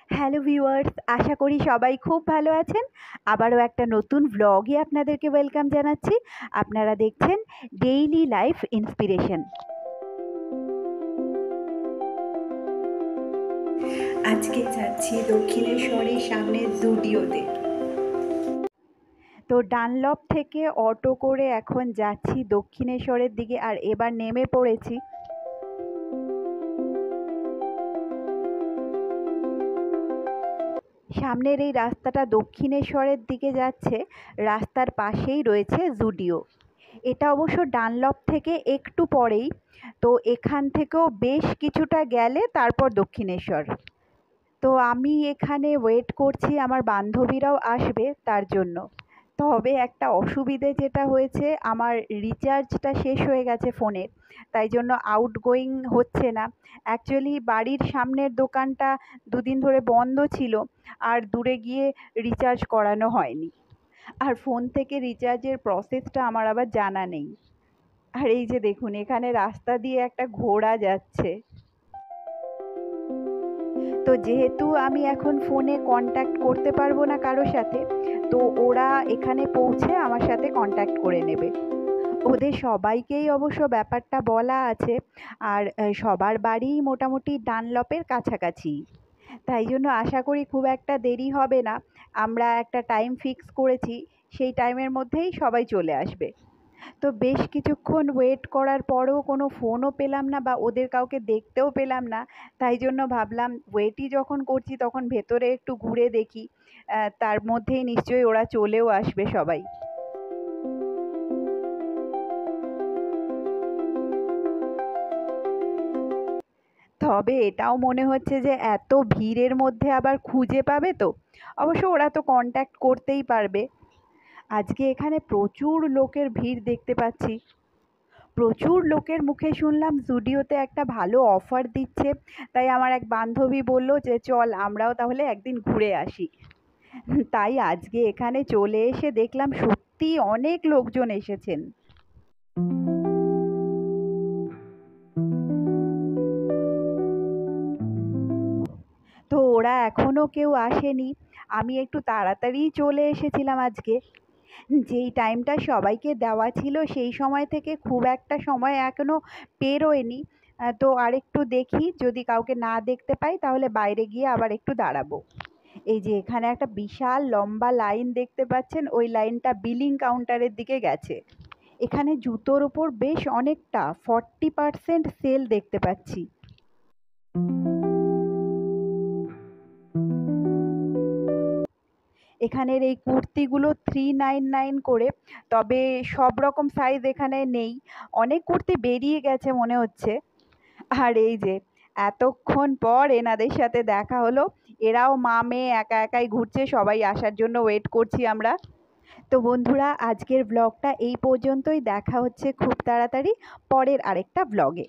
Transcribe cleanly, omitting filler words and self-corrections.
Hello viewers, আশা করি সবাই খুব ভালো আছেন। আবারও একটা নতুন ভ্লগে আপনাদেরকে ওয়েলকাম জানাচ্ছি। আপনারা দেখছেন ডেইলি লাইফ ইন্সপিরেশন। আজকে যাচ্ছি দক্ষিণেশ্বরের সামনে জুডিওতে। তো ডানলপ থেকে অটো করে এখন যাচ্ছি দক্ষিণেশ্বরের দিকে, আর এবার নেমে পড়েছি। সামনের এই রাস্তাটা দক্ষিণেশ্বরের দিকে যাচ্ছে, রাস্তার পাশেই রয়েছে জুডিও। এটা অবশ্য ডানলপ থেকে একটু পরেই, তো এখান থেকেও বেশ কিছুটা গেলে তারপর দক্ষিণেশ্বর। তো আমি এখানে ওয়েট করছি, আমার বান্ধবীরাও আসবে তার জন্য। তবে একটা অসুবিধে যেটা হয়েছে, আমার রিচার্জটা শেষ হয়ে গেছে ফোনের, তাই জন্য আউটগোয়িং হচ্ছে না। অ্যাকচুয়ালি বাড়ির সামনের দোকানটা দুদিন ধরে বন্ধ ছিল, আর দূরে গিয়ে রিচার্জ করানো হয়নি। আর ফোন থেকে রিচার্জের প্রসেসটা আমার আবার জানা নেই। আর এই যে দেখুন, এখানে রাস্তা দিয়ে একটা ঘোড়া যাচ্ছে। তো যেহেতু আমি এখন ফোনে কন্ট্যাক্ট করতে পারবো না কারোর সাথে, তো ওরা এখানে পৌঁছে আমার সাথে কন্ট্যাক্ট করে নেবে। ওদের সবাইকেই অবশ্য ব্যাপারটা বলা আছে, আর সবার বাড়িই মোটামুটি ডানলপের কাছাকাছি, তাই জন্য আশা করি খুব একটা দেরি হবে না। আমরা একটা টাইম ফিক্স করেছি, সেই টাইমের মধ্যেই সবাই চলে আসবে। তো বেশ কিছুক্ষণ ওয়েট করার পরেও কোনো ফোনও পেলাম না, বা ওদের কাউকে দেখতেও পেলাম না। তাই জন্য ভাবলাম ওয়েটই যখন করছি তখন ভেতরে একটু ঘুরে দেখি, তার মধ্যেই নিশ্চয়ই ওরা চলেও আসবে সবাই। তবে এটাও মনে হচ্ছে যে এত ভিড়ের মধ্যে আবার খুঁজে পাবে তো। অবশ্য ওরা তো কন্ট্যাক্ট করতেই পারবে। আজকে এখানে প্রচুর লোকের ভিড় দেখতে পাচ্ছি। প্রচুর লোকের মুখে শুনলাম জুডিওতে একটা ভালো অফার দিচ্ছে, তাই আমার এক বান্ধবী বলল যে চল আমরাও তাহলে একদিন ঘুরে আসি। তাই আজকে এখানে চলে এসে দেখলাম সত্যি অনেক লোকজন এসেছেন। তো ওরা এখনো কেউ আসেনি। আমি একটু তাড়াতাড়িই চলে এসেছিলাম আজকে। যেই টাইমটা সবাইকে দেওয়া ছিল সেই সময় থেকে খুব একটা সময় এখনো পেরোয়নি। তো আরেকটু দেখি, যদি কাউকে না দেখতে পাই তাহলে বাইরে গিয়ে আবার একটু দাঁড়াবো। এই যে এখানে একটা বিশাল লম্বা লাইন দেখতে পাচ্ছেন, ওই লাইনটা বিলিং কাউন্টারের দিকে গেছে। এখানে জুতোর ওপর বেশ অনেকটা 40% সেল দেখতে পাচ্ছি। এখানের এই কুর্তিগুলো 399 করে, তবে সব রকম সাইজ এখানে নেই। অনেক কুর্তি বেরিয়ে গেছে মনে হচ্ছে। আর এই যে এতক্ষণ পর এনাদের সাথে দেখা হলো। এরাও মা মেয়ে একা একাই ঘুরছে, সবাই আসার জন্য ওয়েট করছি আমরা। তো বন্ধুরা, আজকের ব্লগটা এই পর্যন্তই। দেখা হচ্ছে খুব তাড়াতাড়ি পরের আরেকটা ব্লগে।